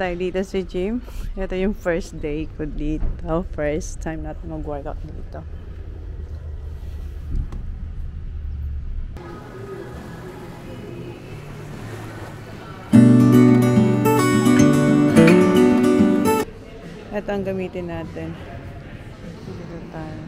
tayo dito sa gym. Ito yung first day ko dito. First time natin mag-workout dito. Ito ang gamitin natin. Dito tayo.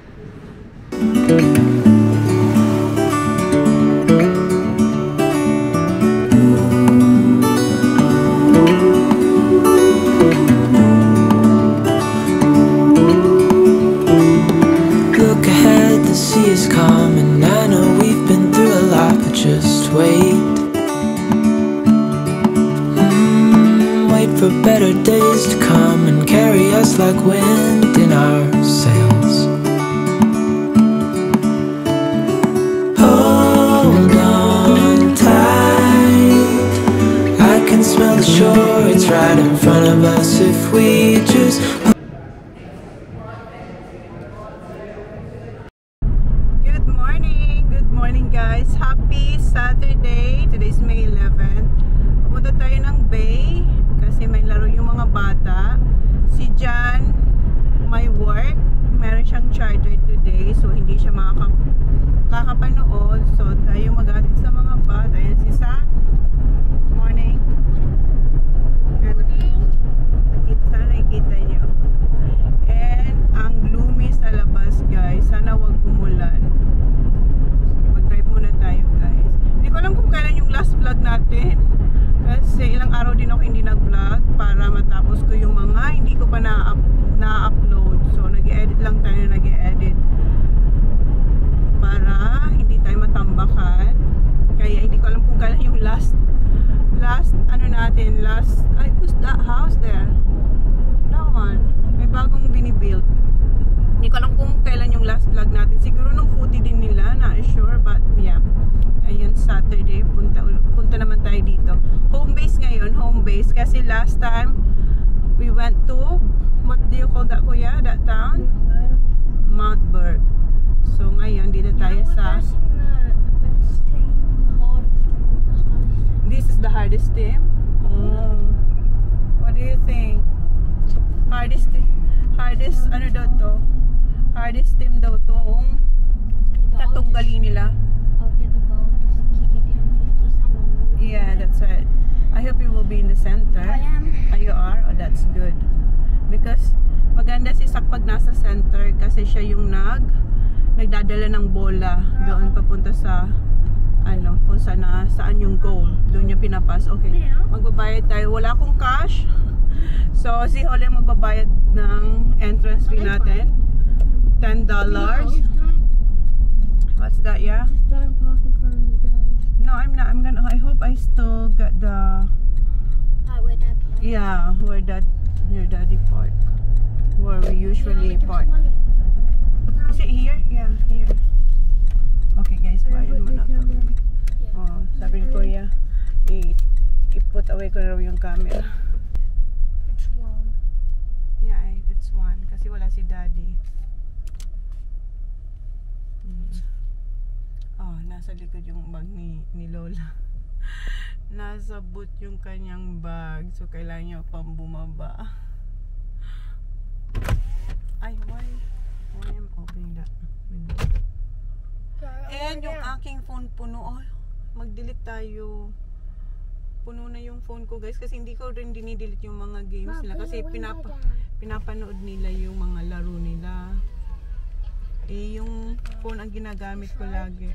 For better days to come and carry us like wind in our sails. Hold on tight, I can smell the shore, it's right in front of us if we just. Good morning guys, happy Saturday. Today's May 11th. Pupunta tayo ng Bay kasi may laro yung mga bata. Si John may work, meron siyang charter today, so hindi siya makakapanood. So tayo mag-atid sa mga bata. Ayan si Zach. Morning. Sana nakikita nyo. And ang gloomy sa labas guys, sana wag umulan. Mag-drive muna tayo guys. Hindi ko alam kung kailan yung last vlog natin, kasi ilang araw din ako hindi nag-vlog para matapos ko yung mga hindi ko pa na-upload. So nag-edit lang tayo, nag-edit para hindi tayo matambakan. Kaya hindi ko alam kung kailan yung last who's that house there? That one. May bagong binibuild. Hindi ko alam kung kailan yung last vlog natin. Siguro nung footy din nila, not sure, but yeah. Ayun, Saturday, punta naman tayo dito. Home base ngayon, home base. Kasi last time, we went to, what do you call that, kuya? That town? Mount Berg. So ngayon, dito tayo sa... This is the hardest team? Oh. What do you think? Hardest, ano daw to? Hardest team daw tong tatunggali nila. Yeah, that's right. I hope you will be in the center. I am. Oh, you are? Oh, that's good. Because maganda si Sak pag nasa center kasi siya yung nagdadala ng bola doon papunta sa ano, kung saan yung goal. Doon niya pinapas. Okay. Magbabayad tayo. Wala akong cash. So si Holly magbabayad ng entrance fee natin. $10. What's that, yeah? Just don't park in front of the girls. No, I'm not. I hope I still got the... Where Dad parks. Yeah, where your daddy park. Where we usually park. Is it here? Yeah, here. Okay guys, bayad muna ako. Oh, sabi ni Kuya, i-put away ko na raw yung camera. It's warm. Yeah, it's one. Kasi wala si daddy. Oh, nasa likod yung bag ni Lola. Nasa boot yung kanyang bag. So, kailangan niya pang bumaba. Ay, why am I opening that window? And yung aking phone puno. Oh, mag-delete tayo. Puno na yung phone ko guys. Kasi hindi ko rin dinidelete yung mga games nila. Kasi pinapanood nila yung mga laro nila. Yung phone ang ginagamit ko lagi.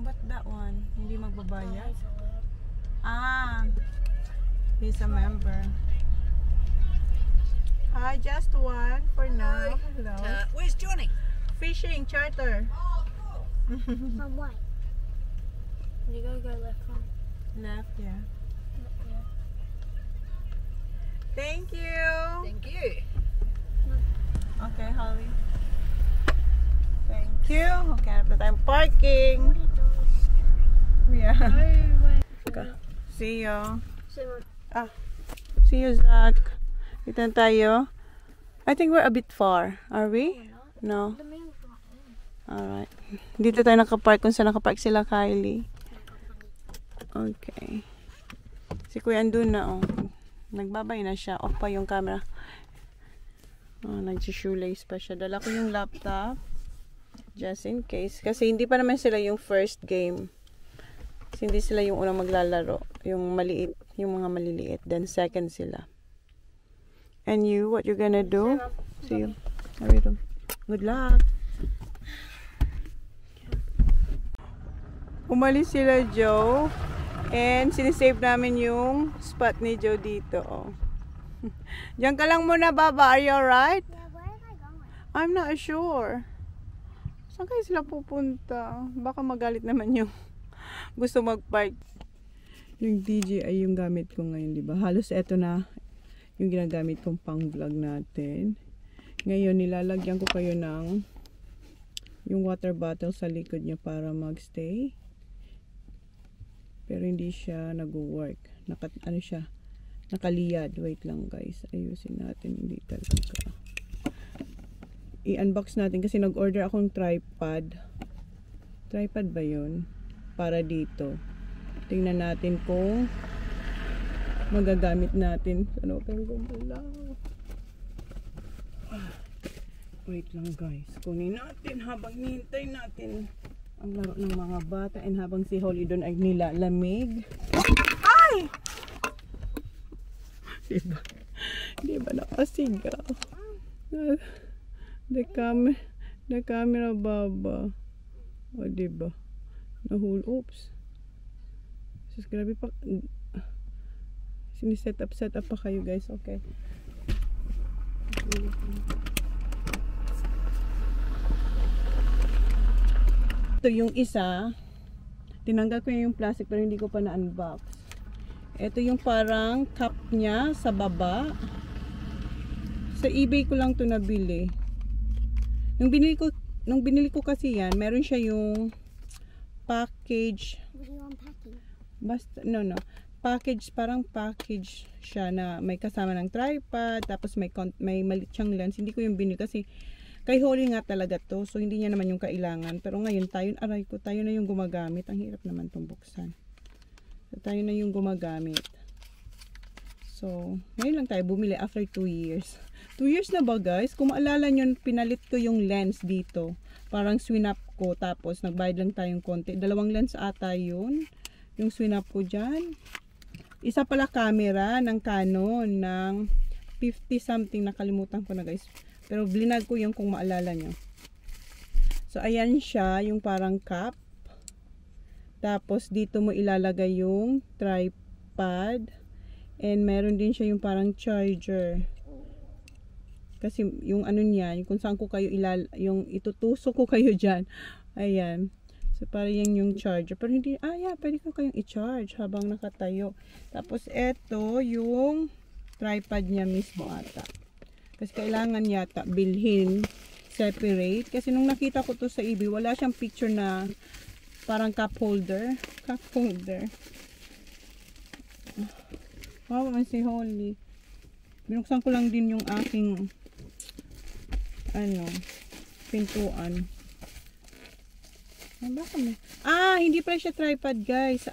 Ba't that one? Hindi magbabayad? Ah, he's a member. Hi, just one for now. Hello. Where's Johnny? Fishing charter. From what? You gotta go left from. Left, yeah. Thank you. Thank you. Okay, Holly. Thank you. Okay, hanap na tayong parking. Yeah. Okay. See you. See you, Zach. Dito na tayo. I think we're a bit far. Are we? No. The main front. Alright. Dito tayo nakapark kung saan nakapark sila Kylie. Okay. Si Kuya andun na, oh. Nagbabay na siya. Off pa yung camera. Oh, nag-shoelace pa siya. Dala ko yung laptop. Just in case. Kasi hindi pa naman sila yung first game. Kasi hindi sila yung unang maglalaro. Yung maliit. Yung mga maliliit. Then second sila. And you, what you gonna do? See you. Good luck. Umalis sila Joe. And sinisave namin yung spot ni Joe dito. Oh. Diyan ka lang muna, Baba. Are you alright? Yeah, where am I going? I'm not sure. Saan kayo sila pupunta? Baka magalit naman yung gusto mag-park. Yung DJI yung gamit ko ngayon, di ba? Halos eto na yung ginagamit kong pang-vlog natin. Ngayon, nilalagyan ko kayo ng yung water bottle sa likod niya para mag-stay. Pero hindi siya nag-work. Ano siya? Nakaliyad. Wait lang guys. Ayusin natin. Hindi talaga. I-unbox natin kasi nag-order akong tripod. Tripod ba yun? Para dito. Tingnan natin kung magagamit natin. Ano kang gumalaw? Wait lang guys. Kunin natin habang hintay natin ang laro ng mga bata and habang si Holly doon ay nilalamig. Ay! Diba nakasigaw? The camera baba. O diba? Nahul. Oops. Sus, grabe pa. Siniset up pa kayo guys. Okay. Ito yung isa, tinanggal ko yung plastic pero hindi ko pa na-unbox. Ito yung parang cup niya sa baba. Sa eBay ko lang to nabili. Nung binili ko kasi yan, meron siya yung package. What are you unpacking? Basta, no. Package, parang package siya na may kasama ng tripod, tapos may maliit siyang lens. Hindi ko yung binili kasi kay Holly nga talaga to. So, hindi niya naman yung kailangan. Pero ngayon, tayo na yung gumagamit. Ang hirap naman itong buksan. So, tayo na yung gumagamit. So, ngayon lang tayo bumili after 2 years. 2 years na ba guys? Kung maalala nyo, pinalit ko yung lens dito. Parang swinap ko. Tapos, nagbayad lang tayong konti. 2 lens ata yun. Yung swinap ko dyan. Isa pala camera ng Canon ng 50 something. Nakalimutan ko na guys. Pero blinag ko yung kung maalala nyo. So, ayan siya, yung parang cup. Tapos, dito mo ilalagay yung tripod. And, meron din siya yung parang charger. Kasi, yung ano niya, kung saan ko kayo yung itutusok ko kayo dyan. Ayan. So, parang yan yung charger. Pero hindi, pwede ko kayong i-charge habang nakatayo. Tapos, eto, yung tripod niya mismo ata. Kasi kailangan yata bilhin separate. Kasi nung nakita ko to sa eBay, wala siyang picture na parang cup holder. Cup holder. Wow, man si Holly. Binuksan ko lang din yung aking pintuan. Hindi pala siya tripod guys.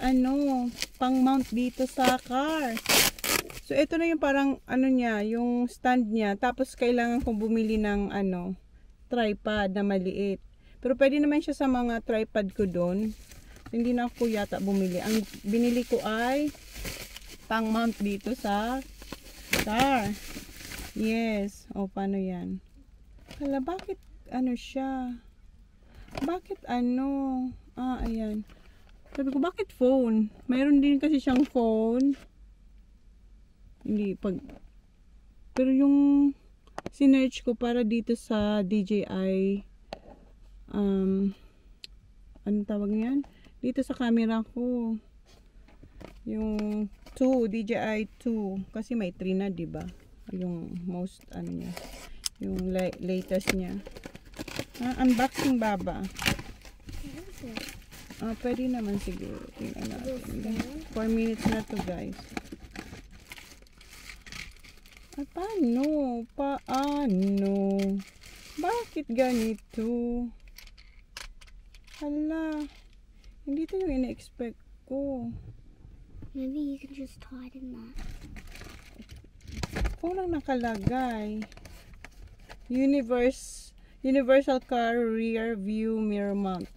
Pang mount dito sa car. So, ito na yung parang, niya, yung stand niya. Tapos, kailangan kong bumili ng, tripod na maliit. Pero, pwede naman siya sa mga tripod ko doon. Hindi na ako yata bumili. Ang binili ko ay pang mount dito sa car. Yes. O, paano yan? Hala, bakit, siya? Bakit, ayan. Sabi ko, bakit phone? Mayroon din kasi siyang phone. Pero yung sinearch ko para dito sa DJI ano tawag niyan? Dito sa camera ko yung 2, DJI 2 kasi may 3 na, diba? Yung most niya, yung latest niya. Unboxing baba. Pwede naman siguro. Tingnan natin. 4 minutes na to guys. Paano? Bakit ganito? Hala. Hindi ito yung ina-expect ko. Maybe you can just tighten that. Kung lang nakalagay. Universal car rear view mirror mount.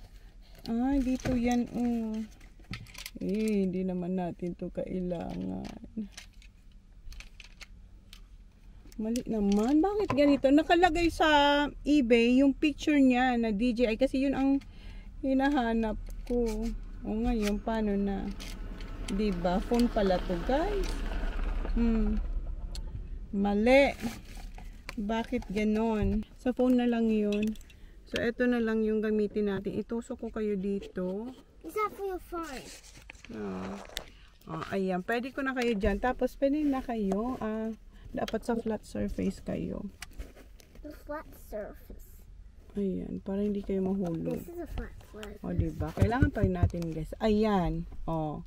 Ah, dito yan. Hindi naman natin to kailangan. Mali naman. Bakit ganito? Nakalagay sa eBay yung picture niya na DJI kasi yun ang hinahanap ko. O ngayon, paano na? Diba? Phone pala to, guys. Mali. Bakit ganon? Sa phone na lang yun. So, eto na lang yung gamitin natin. Itusok ko kayo dito. Is that for your phone? Ayan. Pwede ko na kayo dyan. Tapos, pwede na kayo. Dapat sa flat surface kayo. The flat surface. Ayan. Para hindi kayo mahulog. This is a flat surface. O, diba? Kailangan pa rin natin, guys. Ayan. O.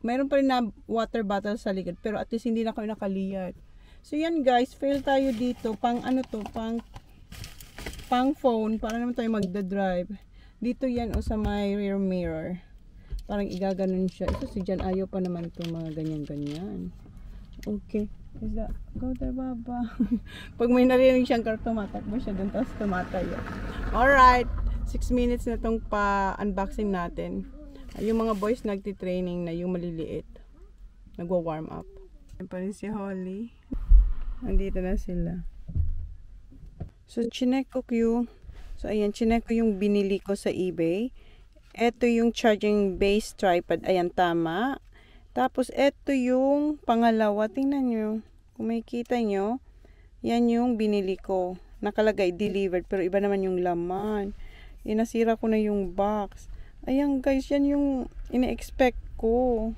Mayroon pa rin na water bottle sa likod. Pero at least hindi na kayo nakaliyad. So, yan, guys. Fail tayo dito. Pang ano to? Pang phone. Para naman tayo magda-drive. Dito yan o sa my rear mirror. Parang igaganon siya. Ito si Jan ayaw pa naman itong mga ganyan-ganyan. Okay. Is that? Go there, Baba. Pag may narinig siyang car, tumatakbo siya dun. Tapos tumatayo. Alright. 6 minutes na itong pa-unboxing natin. Yung mga boys nagtitraining na yung maliliit. Nagwa-warm up. Ayan pa rin si Holly. Nandito na sila. So, chinek ko yung chinek ko yung binili ko sa eBay. Ito yung charging base tripod. Ayan, tama. Tapos, ito yung pangalawa. Tingnan nyo. Kung makikita nyo, yan yung binili ko. Nakalagay, delivered. Pero iba naman yung laman. Nasira ko na yung box. Ayan, guys. Yan yung ina-expect ko.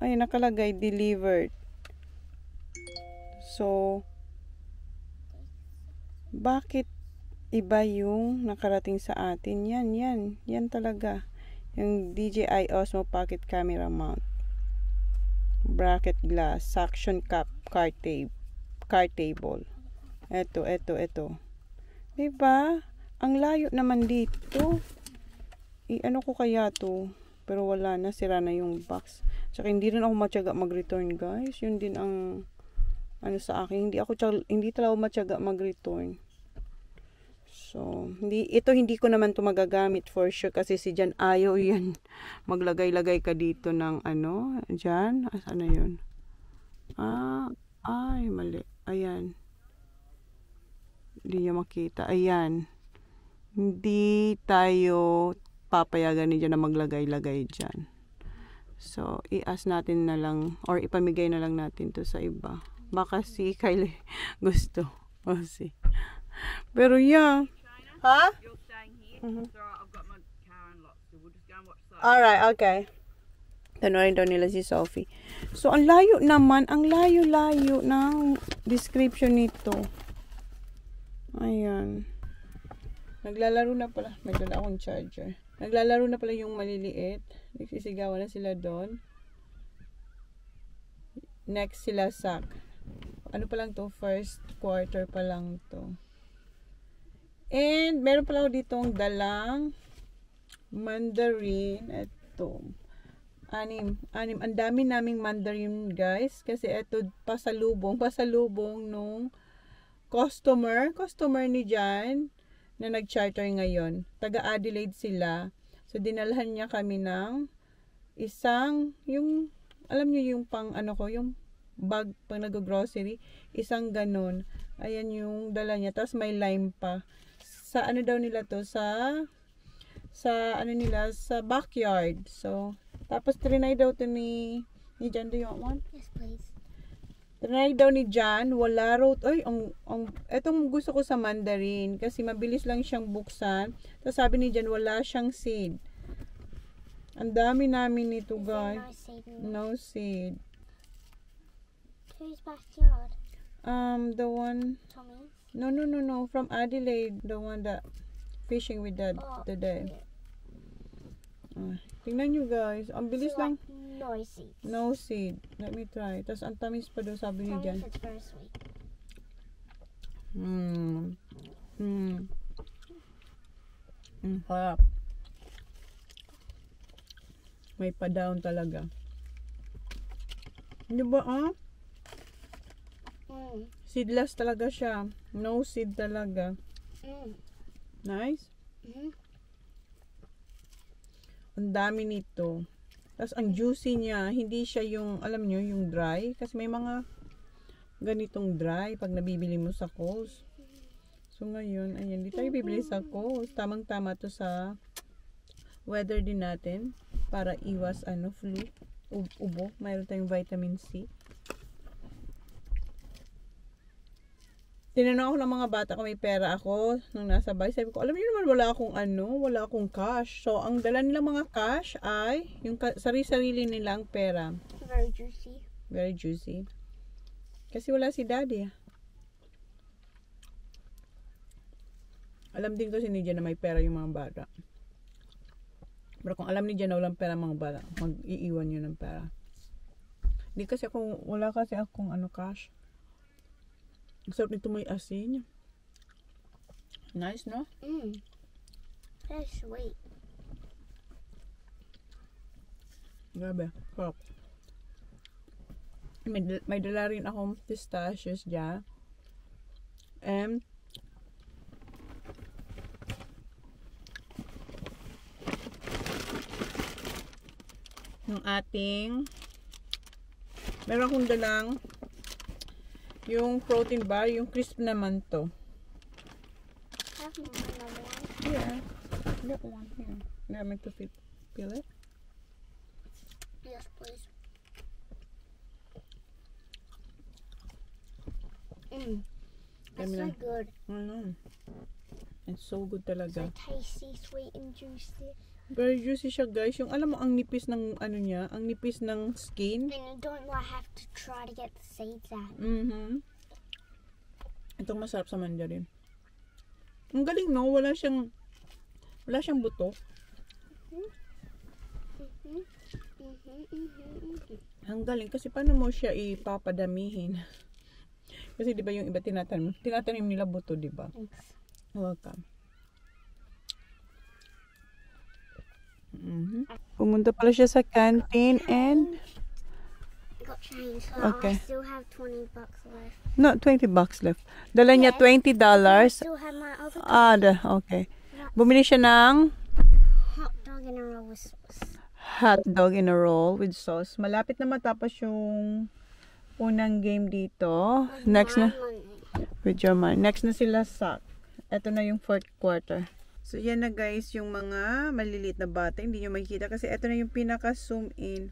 Ayan, nakalagay, delivered. So, bakit iba yung nakarating sa atin? Yan talaga. Yung DJI Osmo Pocket Camera Mount. Bracket glass, suction cup, car table. Ito. Diba? Ang layo naman dito. Ano ko kaya to? Pero wala na, sira na yung box. Tsaka hindi rin ako matyaga mag-return, guys. Yun din ang sa akin. Hindi talaga matyaga mag-return. So, hindi ko naman to magagamit for sure kasi si Jan ayaw yan. Maglagay-lagay ka dito ng Jan. Saan na yun? Ay, mali. Ayan. Hindi niya makita. Ayan. Hindi tayo papayagan ni Jan na maglagay-lagay dyan. So, i-ask natin na lang or ipamigay na lang natin to sa iba. Baka si Kylie gusto. O si. Pero yeah. Ha? You're staying here? So I've got my car unlocked, so we'll just go and watch that. Alright, okay. Tanorin daw nila si Sophie. So, ang layo naman. Ang layo-layo ng description nito. Ayan. Naglalaro na pala. May dala akong charger. Naglalaro na pala yung maliliit. Nagsisigawan na sila doon. Next sila Sak. Ano pa lang to? First quarter pa lang to. And meron pala ako ditong dalang mandarin. Ito. 6. Ang dami naming mandarin, guys. Kasi ito pasalubong nung customer ni Jan na nag-charter ngayon. Taga Adelaide sila. So dinalhan niya kami ng isang alam niyo yung yung bag pang nag-grocery, isang ganun. Ayan yung dala niya. Tapos may lime pa. Sa daw nila to? Sa backyard. So, tapos trinay daw to ni Jan. Do you want one? Yes, please. Trinay daw ni Jan. Wala raw. Ay, etong gusto ko sa mandarin. Kasi mabilis lang siyang buksan. Tapos sabi ni Jan, wala siyang seed. Ang dami namin nito, guys. No seed. Whose backyard? The one. Tommy's? No. From Adelaide. The one that fishing with Dad today. Tingnan nyo, guys. Ang bilis lang. No seeds. No seed. Let me try. Tapos ang tamis pa daw, sabi ni Jan. It's very sweet. Harap. May pa-down talaga. Di ba, Seedless talaga siya. No seed talaga. Nice. Ang dami nito. Tapos ang juicy niya, hindi siya yung, alam nyo, yung dry. Kasi may mga ganitong dry pag nabibili mo sa Coles. So ngayon, ayan, di tayo bibili sa Coles. Tamang-tama to sa weather din natin. Para iwas, flu. Ubo. Mayroon tayong vitamin C. Tinanong ako ng mga bata kung may pera ako nung nasa bahay. Sabi ko, alam niyo naman wala akong cash. So, ang dala nilang mga cash ay yung sarili-sarili nilang pera. Very juicy. Very juicy. Kasi wala si daddy. Alam din ko si Nidia na may pera yung mga bata. Pero kung alam ni Jan na walang pera mga bata, mag-iiwan yun ng pera. Hindi kasi wala kasi akong cash. Ang sarap nito may asin. Nice, no? Very sweet. Grabe. Sarap. May dala rin akong pistachios dyan. And yung ating meron akong dalang yung protein bar, yung crisp naman to. Have another one. Yeah. Got one here. You want me to peel it? Yes, please. That's so good. I know. It's so good talaga. So tasty, sweet, and juicy. Very juicy siya, guys. Yung alam mo, ang nipis ng niya, ang nipis ng skin. And you don't have to try to get the seeds out. Itong masarap sa mandarin. Ang galing, no? Wala siyang buto. Ang galing kasi paano mo siya ipapadamihin? Kasi 'di ba yung iba tinatanim nila buto, 'di ba? Thanks. Welcome. Pumunta pala siya sa canteen and Got change, so Okay. I still have $20 left. no, $20 left. Dala niya $20. I still have my other Okay. Bumili siya ng hot dog in a roll with sauce. hot dog in a roll with sauce. Malapit na matapos yung unang game dito. Next na with your money. Next na sila Sak. Ito na yung fourth quarter. So yan na guys, yung mga maliliit na bata. Hindi nyo makikita kasi ito na yung pinaka zoom in.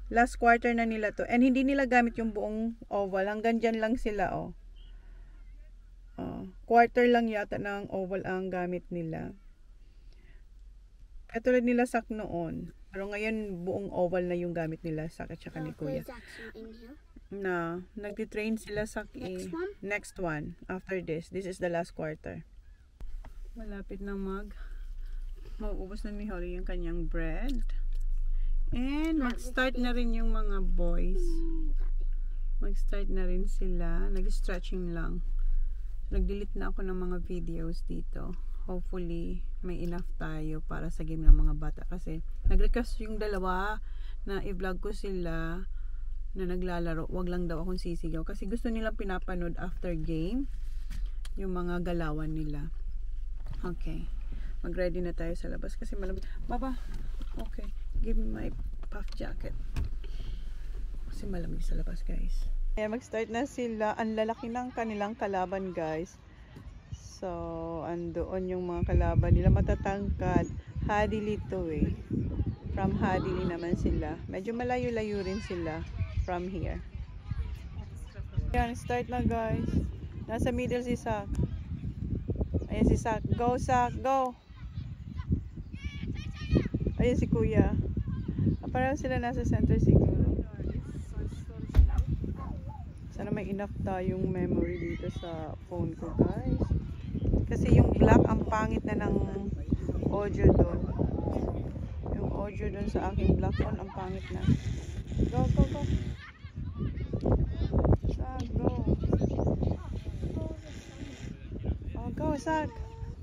Last quarter na nila to. And hindi nila gamit yung buong oval. Hanggang dyan lang sila, oh. Quarter lang yata ng oval ang gamit nila. Katulad nila Sak noon. Pero ngayon, buong oval na yung gamit nila Sak at saka ni Kuya. There's actually in here. Na, nagtitrain sila Sak next one. After this. This is the last quarter. Malapit na mauubos na ni Holly yung kanyang bread. And mag-start na rin yung mga boys. Mag-start na rin sila. Nag-stretching lang. Nag-delete na ako ng mga videos dito. Hopefully, may enough tayo para sa game ng mga bata. Kasi, nag-request yung dalawa na i-vlog ko sila na naglalaro. Wag lang daw akong sisigaw. Kasi gusto nilang pinapanood after game yung mga galawan nila. Okay. Mag-ready na tayo sa labas kasi malamig. Baba. Okay. Give me my puff jacket. Kasi malamig sa labas, guys. Ayan, mag-start na sila. Ang lalaki ng kanilang kalaban, guys. So, andoon yung mga kalaban nila. Matatangkad. Hadili to eh. From Hadili naman sila. Medyo malayo-layo rin sila from here. Ayan, start na, guys. Nasa middle si Sak. Ayan si Sak. Go, Sak. Go. Ayan si Kuya. Parang sila nasa center siguro. Sana may enough tayong memory dito sa phone ko, guys. Kasi yung black, ang pangit na ng audio doon. Yung audio doon sa aking black phone, ang pangit na. Go, go, go. Sak, go. Oh, go, Sak.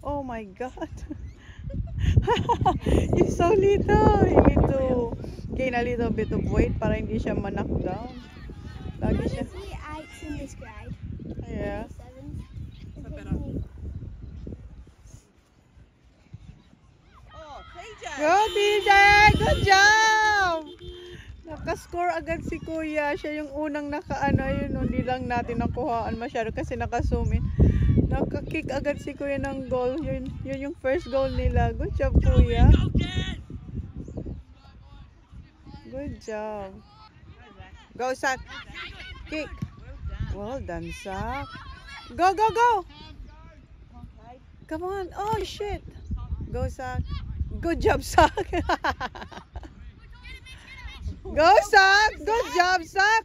Oh my God. You so little. You need to gain a little bit of weight para hindi siya ma-knock down. Lagi siya. He 8's in this grade. Yeah. 7's. Go, TJ! Good job! Nakascore agad si Kuya. Siya yung unang nakaano. Yun, hindi lang natin nakuhaan masyado kasi naka-zoom in. Naka-kick agad si Kuya ng goal. Yun yung first goal nila. Good job, Kuya. Good job. Go, Sak. Kick. Well done, Sak. Go, go, go! Come on. Oh, shit. Go, Sak. Good job, Sak. Go, Sak. Good job, Sak.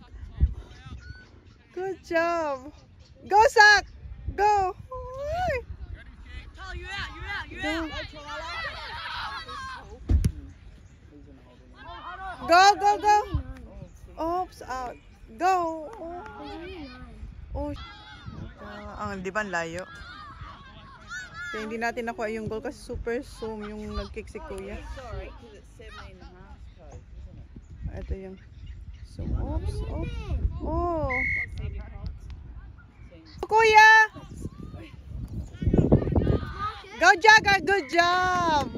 Good job. Go, Sak. Go. Go. Go, go, go. Oops, out. Go. Oh. Ang di ba layo? Kaya hindi natin nakuha yung goal kasi super zoom yung nag-kick si Kuya. Sorry, because it's 17.5 code, isn't it? Ito yung zoom. Oops, oops. Oh. Kuya! Go, Jagga! Good job!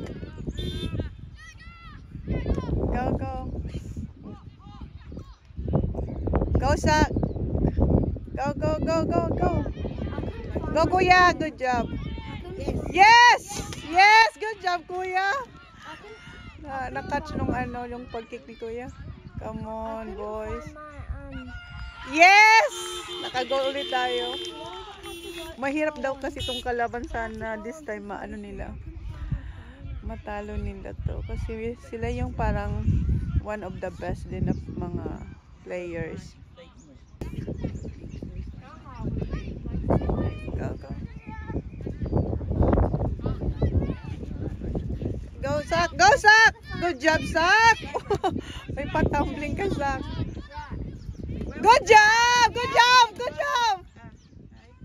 Go, go. Go, Sak. Go, go, go, go, go. Go, Kuya. Good job. Yes! Yes! Good job, Kuya. Na-catch nung ano, yung pag-kick ni Kuya. Come on, boys. Yes! Naka-goal ulit tayo. Mahirap daw kasi itong kalaban sana this time maano nila. Matalo nila to. Kasi sila yung parang one of the best din of mga players. Go, go. Go, Sak! Go, Sak! Good job, Sak! May patumbling ka, Sak. Good job! Good job! Good job!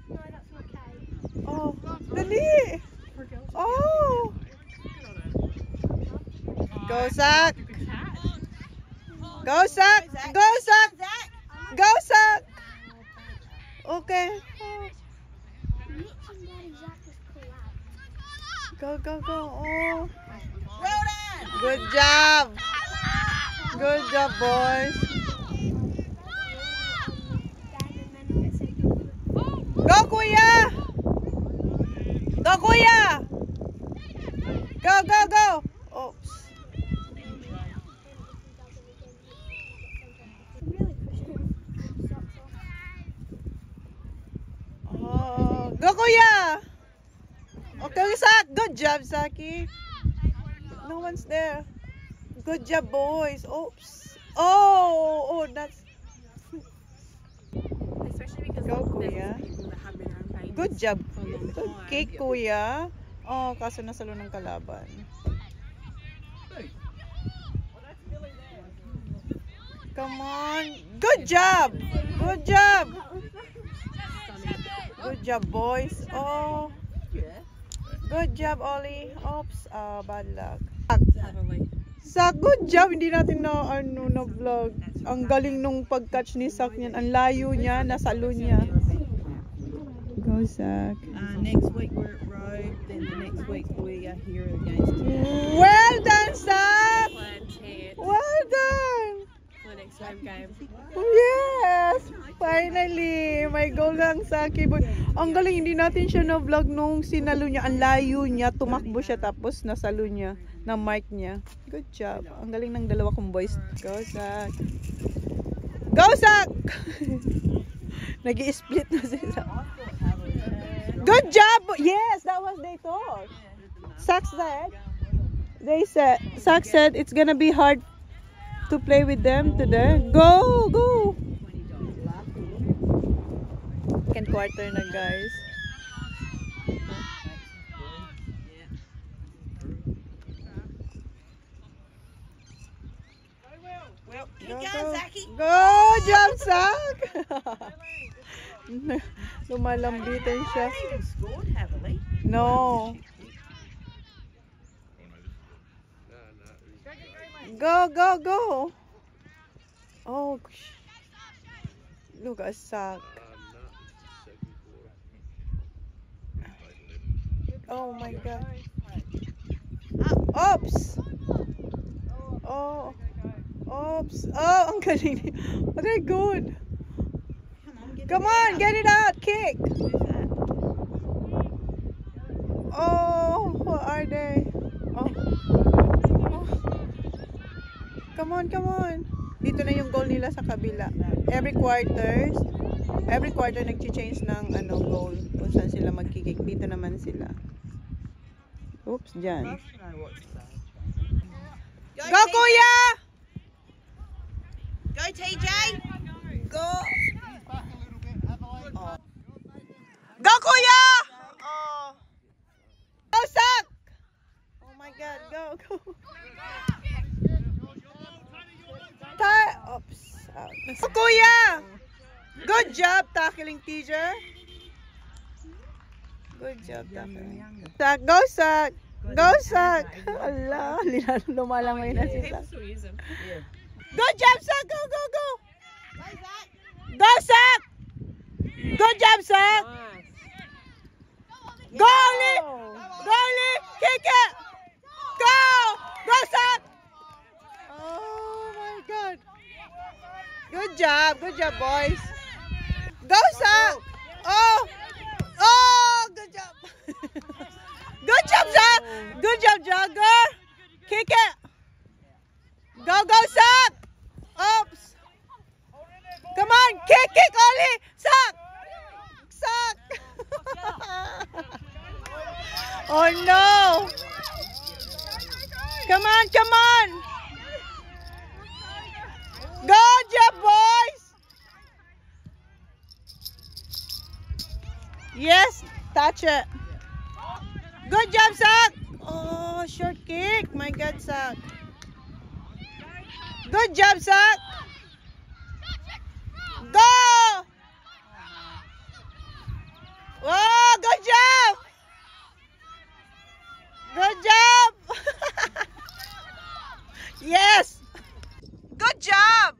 No, that's not Kay. Oh, dali! Oh! Go, Sak! Go, Sak! Go, Sak! Go, Sak! Okay. Mitch and Daddy Zach just collapsed. Go, go, go. Oh. Good job. Good job, boys. Go, Kuya. Go, Kuya. Go, go, go. Oops. Oh, go, Kuya. Okay, Sak. Good job, Saki. No one's there. Good job, boys. Oops. Oh, that's. Especially because Go, Kuya. people that have been on pages. Good job. For a long Good time. kick, Kuya. Oh, kaso nasalo ng kalaban. Come on. Good job. Good job. Good job, boys. Oh. Good job, Ollie. Oops. Bad luck. Sak, good job. Hindi natin na vlog. Ang galing nung pag-catch ni Sak niyan. Ang layo niya. Nasalo niya. Go, Sak. Next week we're at Robe, then the next week we are here against Well done, Sak. plans here Well done. for the next home game. Yes! Finally! May goal lang sa keyboard. Ang galing, hindi natin siya na-vlog nung sinalo niya. Ang layo niya, tumakbo siya tapos nasalo niya na mic niya. Good job. Ang galing ng dalawa kong boys. Go, Sak! Go, Sak! Nag-i-split na sila. Good job! Yes! That was they thought. Sak said, Sak said it's gonna be hard to play with them today. Go! Go! Second quarter na, guys. Go, go. Go, job, Sak! Lumalambitan siya. Scored heavily. No. Go, go, go. Oh, look at Zach. Oh my God. Oops. Oh. Oops. Oh, ang galing. Okay, good. Come on, get it out. Kick. Oh, what are they? Oh. Oh. Come on, come on. Dito na yung goal nila sa kabila. Every quarter nag-change ng goal kung saan sila magkikik. Dito naman sila. Oops, dyan. Go, Kuya! Go, TJ! Go! Go, Kuya! Oh. Go, Sak! Oh my God, go, go. Oops. Go, Kuya! Good job tackling, teacher. Good job tackling. Sak, go, Sak! Go, Sak! Allah, lumalangoy na si Sak. Good job, Sak! Go, go, go! Go, Sak! Good job, Sak! Go, Oli! Go, Oli! Kick it! Go! Go, Sak! Oh my God! Good job, boys! Go, Sak! Oh! Oh! Good job! Good job, Sak! Good job, Jogger! Kick it! Go, go, Sak! Oops! Come on! Kick, kick, Oli! Sak! Sak! Oh no! Come on, come on! Go, job, boys! Yes, touch it. Good job, Sak! Oh, short kick. My God, Sak. Good job, Sak! Go! Oh, good job! Good job! Yes! Good job!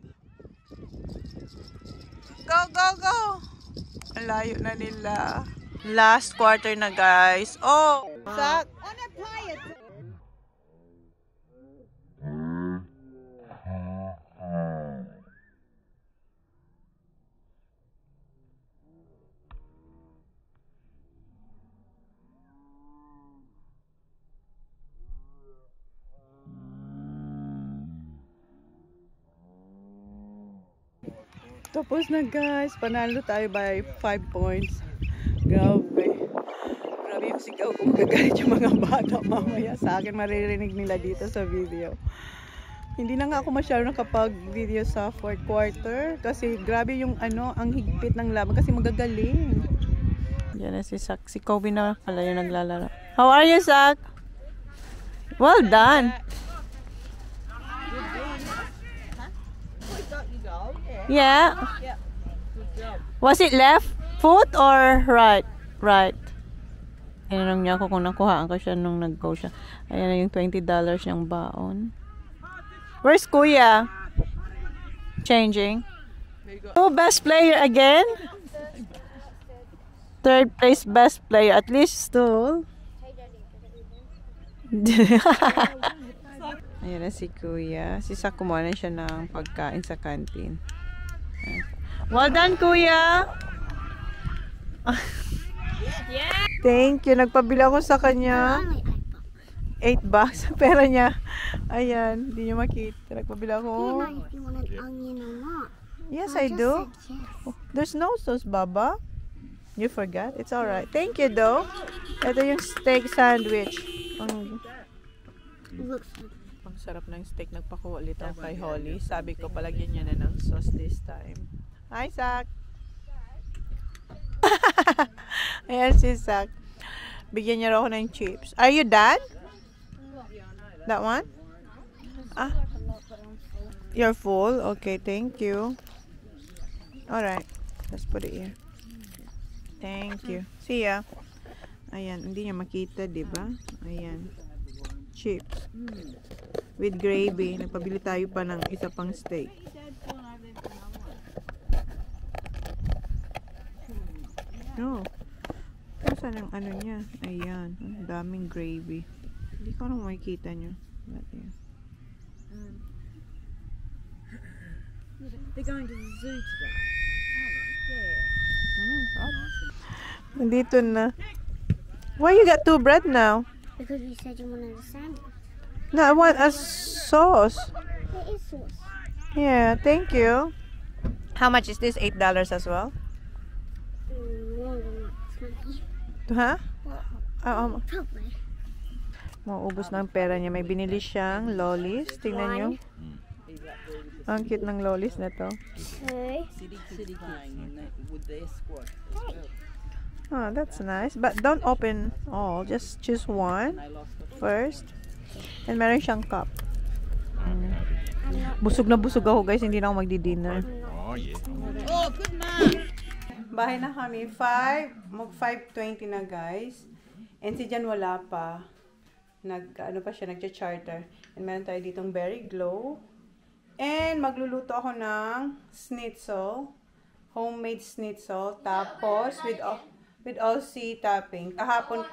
Go, go, go! Ang layo na nila. Last quarter na, guys. Oh! Sak! Tapos na, guys. Panalo tayo by 5 points. Grabe. Grabe yung sigaw kung magagalit yung mga bata mamaya sa akin. Maririnig nila dito sa video. Hindi na nga ako masyado nakapag-video sa 4th quarter. Kasi grabe yung ang higpit ng laban. Kasi magagaling. Diyan na si Sak. Si Kobe na pala yung naglalaro. How are you, Sak? Well done. Yeah. Was it left foot or right? Right. Tinanong niya ako kung nakuhaan ko siya nung nag-go siya. Ayan na yung $20 niyang baon. Where's Kuya? Changing. Oh, best player again? 3rd place best player. At least two. Ayan na si Kuya. Si Sak kumuha na siya ng pagkain sa canteen. Well done, Kuya! Yeah. Thank you. Nagpabila ko sa kanya. $8 pera niya. Ayan. Hindi niyo makita. Nagpabila ko. If you want an onion or not. Yes, I do. There's no sauce, Baba. You forgot? It's alright. Thank you, though. Ito yung steak sandwich. Looks Ang sarap ng steak. Nagpakuha ulit ako kay Holly. Sabi ko, palagyan niya na ng sauce this time. Hi, Sak! Ayan si Sak. Bigyan niya ako ng chips. Are you done? That one? Ah. You're full? Okay, thank you. Alright. Let's put it here. Thank you. See ya. Ayan, hindi niya makita, diba? Ayan. Chips. with gravy. Nagpabili tayo pa ng isa pang steak. Oh. Saan ang ano niya? Ayan. Ang daming gravy. Hindi ko na makikita nyo. But, yeah. They're going to the zoo today. Nandito na. Why you got 2 bread now? Because you said you wanted a sandwich. No, I want a sauce. There is sauce. Yeah, thank you. How much is this? $8 as well? More than that. Huh? Probably. Mauubos na ang pera niya. May binili siyang lollies. Tingnan nyo. Ang cute ng lollies na to. Two. City playing with their squad as well. Oh, that's nice. But don't open all. Just choose one first. And meron siyang cup. Busog na busog ako, guys. Hindi na ako magdi-dinner. Oh, yeah. Oh, good man. Bahay na kami. 5:20 na, guys. And si Jan wala pa. Ano pa siya, nagcha-charter. And meron tayo ditong berry glow. And magluluto ako ng schnitzel. Homemade schnitzel. Tapos, with Aussie topping. Kahapon,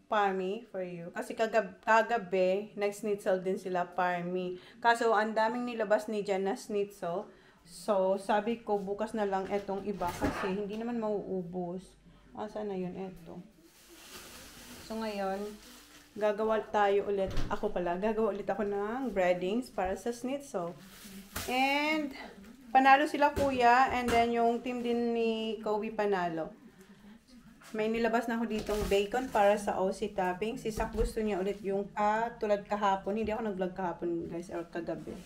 parmy for you. Kasi kagabi, nag-schnitzel din sila parmy. Kaso, ang daming nilabas ni Jan na schnitzel. So, sabi ko, bukas na lang etong iba. Kasi, hindi naman mauubos. Saan na yun? Eto. So, ngayon, gagawa ulit ako ng breadings para sa schnitzel. And, panalo sila kuya, and then yung team din ni Kobe panalo. May nilabas na ako ditong bacon para sa Aussie topping. Si Sak gusto niya ulit yung tulad kahapon. Hindi ako nag-vlog kahapon, guys, or kagabi.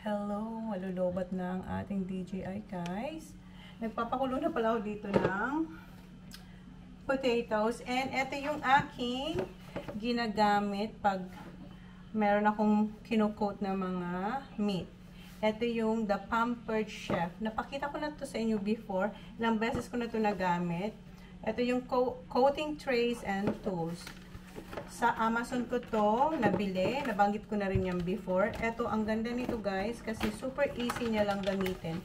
Hello, malulobat na ang ating DJI, guys. Nagpapakulo na pala ako dito ng potatoes. And ito yung aking ginagamit pag meron akong kino-coat na mga meat. Ito yung The Pampered Chef. Napakita ko na to sa inyo before. Ilang beses ko na to nagamit. Ito yung coating trays and tools. Sa Amazon ko to nabili. Nabanggit ko na rin yan before. Ito, ang ganda nito guys kasi super easy niya lang gamitin.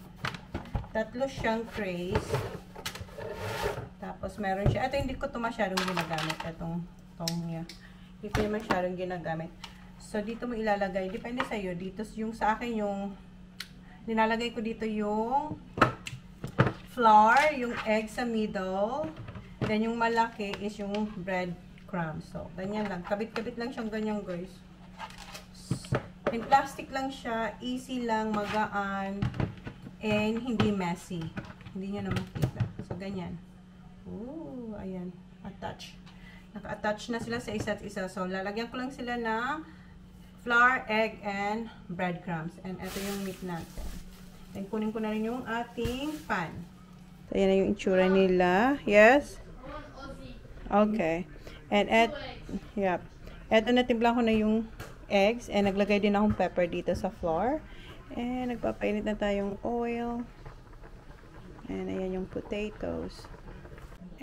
3 siyang trays. Tapos meron siya. Ito hindi ko to masyadong ginagamit. Itong niya. Hindi ko naman masyadong ginagamit. So, dito mo ilalagay. Depende sa'yo. Dito yung sa akin yung nilalagay ko dito yung flour, yung egg sa middle. Then, yung malaki is yung bread crumbs. So, ganyan lang. Kabit-kabit lang siyang ganyan, guys. In plastic lang siya. Easy lang, magaan. And, hindi messy. Hindi nyo na makita. So, ganyan. Ooh, ayan. Attach. Naka-attach na sila sa isa't isa. So, lalagyan ko lang sila ng flour, egg, and breadcrumbs. And ito yung meat natin. Then, kunin ko na rin yung ating pan. So, yan na yung itsura nila. Yes? Okay. And, yep. Eto, natimpla ko na yung eggs. And, naglagay din akong pepper dito sa flour. And, nagpapainit na tayong oil. And, ayan yung potatoes.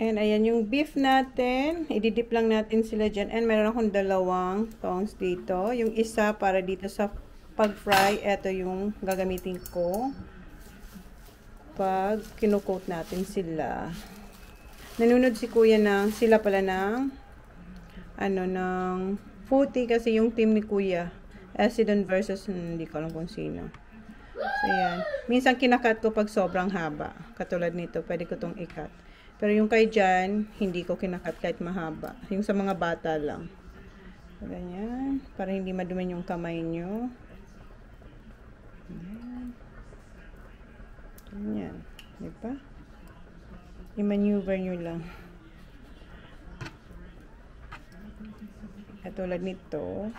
And, ayan yung beef natin. Ididip lang natin sila dyan. And, meron akong 2 tongs dito. Yung isa para dito sa pag-fry. Ito yung gagamitin ko. Pag kinukoat natin sila. Nanunod si kuya ng, sila pala ng, ng footy. Kasi yung team ni kuya. Accident versus, hindi ko alam kung sino. So, ayan. Minsan kinakat ko pag sobrang haba. Katulad nito, pwede ko tong ikat. Pero yung kay Jan, hindi ko kinakat kahit mahaba. Yung sa mga bata lang. Ganyan. Para hindi madumi yung kamay nyo. Ganyan. Diba? I-maneuver nyo lang. Katulad nito.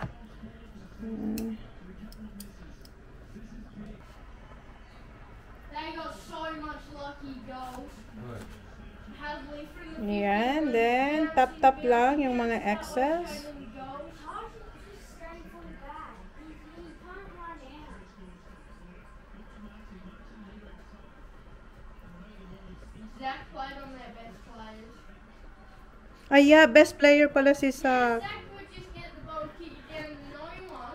They got so much lucky goals. Ayan, then tap-tap lang yung mga excess. Zach played on their best players. Ay, yeah, best player pala si Sak. Zach would just get the ball, kick it down the 9 line,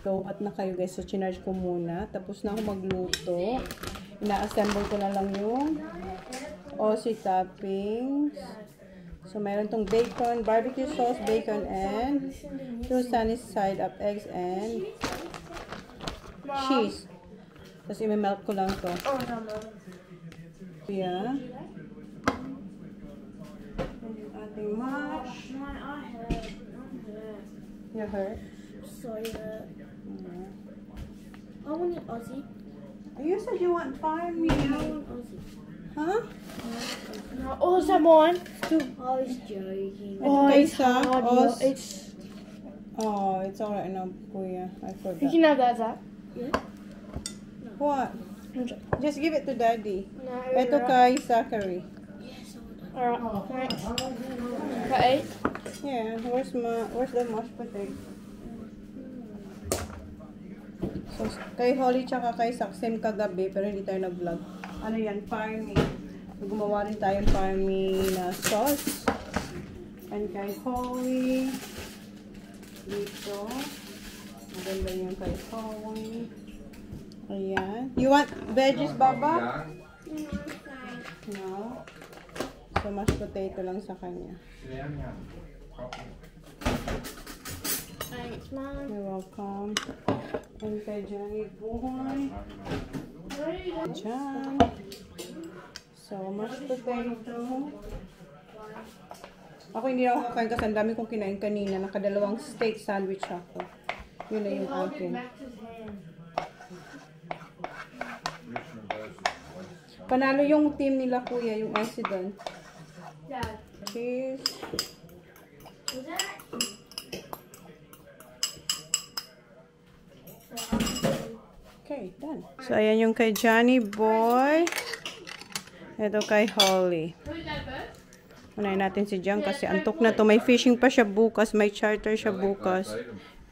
Lobat na kayo guys. So, chinarge ko muna. Tapos na ako magluto. Ina-assemble ko na lang yung Aussie toppings. So, meron tong bacon, barbecue sauce, bacon, and 2 sunny side up eggs and cheese. Tapos, i-melt ko lang to. Oh, no, no. Yeah. And yung ating mash. My eye hurt. You hurt? Sorry, hurt. I want it Aussie. You said you want farm meal. I want Aussie. Huh? No, oh, someone. I was joking. Oh, it's hard. It's. Oh, it's alright now, Kuya. I You forgot. can have that, Zach. Yeah. What? Just give it to Daddy. No. Ito kay Zachary. Alright. Thanks. Got 8. Yeah, where's the mashed potato? So, kay Holly tsaka kay Saksim kagabi, pero hindi tayo nag-vlog. Ano yan? Farmy. Gumawa rin tayong farmy na sauce. And kay Holly, dito. Maganda yung kay Holly. Ayan. You want veggies, Baba? No. So, mashed potato lang sa kanya. Thanks, Mom. You're welcome. And kay Johnny Boy. Diyan. So, mashed potato. Ako hindi ako kakain kasi ang dami kong kinain kanina. Nakadalawang steak sandwich ako. Yun na yung akin. Panalo yung team nila, Kuya, yung accident. Dad. Cheese. Was that? Okay, done. So, ayan yung kay Johnny Boy. Ito kay Holly. Unahin natin si John kasi antok na to. May fishing pa siya bukas. May charter siya bukas.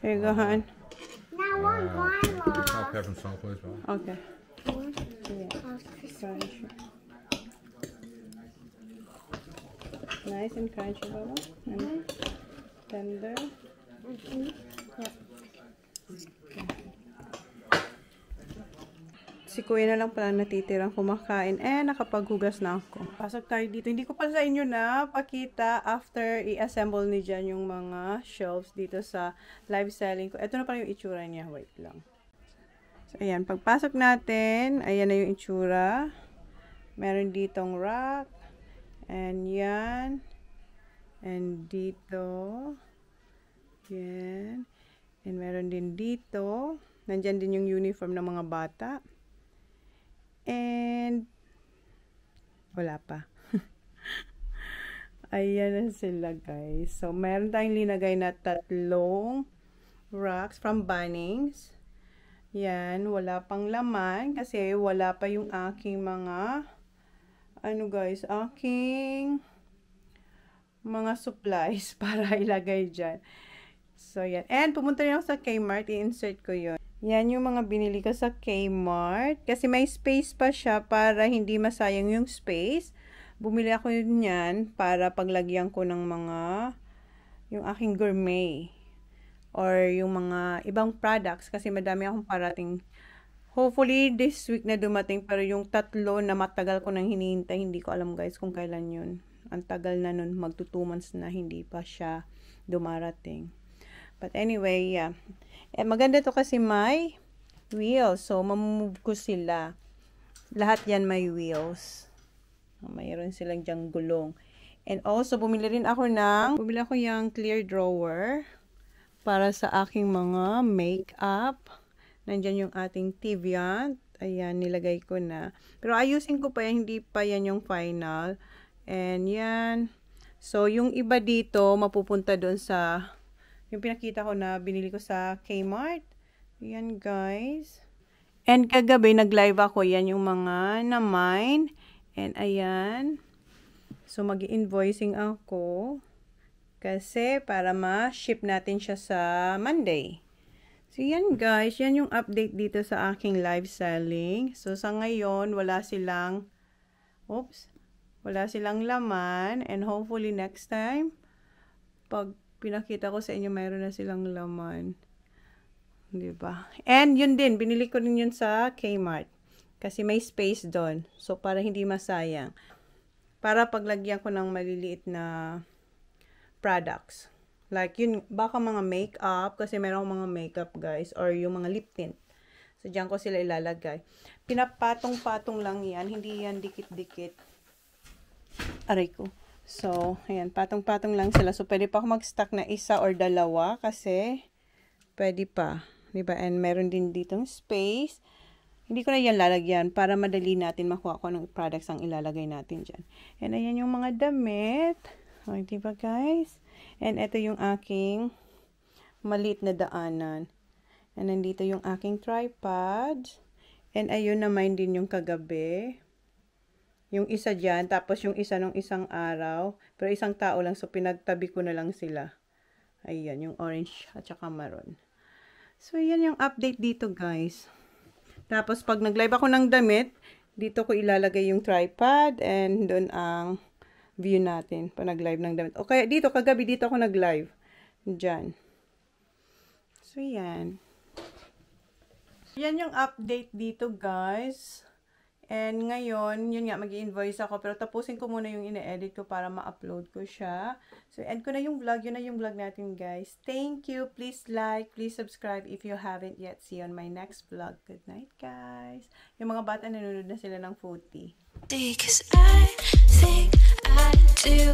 Here you go, hon. Now one Lila. Salt, pepper, and salt, please, Mom. Okay. Yeah. Crunchy. Nice and crunchy, Baba. And tender. Si Kuya na lang pala natitirang kumakain. Nakapaghugas na ako. Pasok tayo dito. Hindi ko pa sa inyo na pakita after i-assemble ni Jan yung mga shelves dito sa live selling ko. Ito na pala yung itsura niya. Wait lang. So, ayan. Pagpasok natin, ayan na yung itsura. Meron ditong rack. And yan. And dito. Yan. And meron din dito. Nandyan din yung uniform ng mga bata. And wala pa. Ayan na sila, guys. So, meron tayong linagay na 3 racks from Bunnings. Yan, wala pang laman kasi wala pa yung aking mga aking mga supplies para ilagay dyan. So, yan. And pumunta rin ako sa Kmart, i-insert ko yun. Yan yung mga binili ko sa Kmart. Kasi may space pa siya para hindi masayang yung space. Bumili ako yun yan para paglagyan ko ng yung aking gourmet. Or yung mga ibang products. Kasi madami akong parating. Hopefully, this week na dumating. Pero yung 3 na matagal ko nang hinihintay, hindi ko alam guys kung kailan yun. Ang tagal na nun. Magto 2 months na hindi pa siya dumarating. But anyway, yeah. Maganda to kasi may wheels. So, mamove ko sila. Lahat yan may wheels. Mayroon silang dyang gulong. And also, bumili ako yung clear drawer para sa aking mga makeup. Nandyan yung ating Tiviant. Ayan, nilagay ko na. Pero ayusin ko pa yan. Hindi pa yan yung final. And yan. So, yung iba dito, mapupunta doon sa yung pinakita ko na binili ko sa Kmart. Yan, guys. And kagabi, nag-live ako. Yan yung mga na mine. And ayan. So, mag-invoicing ako. Kasi, para ma-ship natin siya sa Monday. So, yan, guys. Yan yung update dito sa aking live selling. So, sa ngayon, wala silang laman. And hopefully, next time, pag pinakita ko sa inyo, mayroon na silang laman. Diba? And yun din, binili ko rin yun sa Kmart. Kasi may space doon. So, para hindi masayang. Para paglagyan ko ng maliliit na products. Like, yun, baka mga makeup. Kasi meron mga makeup, guys. Or yung mga lip tint. So, dyan ko sila ilalagay. Pinapatong-patong lang yan. Hindi yan dikit-dikit. Aray ko. So, ayan. Patong-patong lang sila. So, pwede pa ako mag-stack na isa or dalawa. Kasi, pwede pa. Diba? And meron din ditong space. Hindi ko na yan lalagyan para madali natin makuha ko ng products ang ilalagay natin dyan. And ayan yung mga damit. O, diba guys? And ito yung aking maliit na daanan. And nandito yung aking tripod. And ayun naman din yung kagabi. Yung isa dyan. Tapos yung isa nung isang araw. Pero isang tao lang. So pinagtabi ko na lang sila. Ayan. Yung orange at saka maroon. So, yan yung update dito, guys. Tapos, pag nag-live ako ng damit, dito ko ilalagay yung tripod and doon ang view natin pag nag-live ng damit. Okay, dito, kagabi, dito ako nag-live. Diyan. So, yan. Yan yung update dito, guys. And ngayon, yun nga, mag-i-invoice ako. Pero tapusin ko muna yung ine-edit ko para ma-upload ko siya. So, end ko na yung vlog. Yun na yung vlog natin, guys. Thank you. Please like, please subscribe if you haven't yet. See you on my next vlog. Good night, guys. Yung mga bata, nanonood na sila ng Footy. Because I think I do.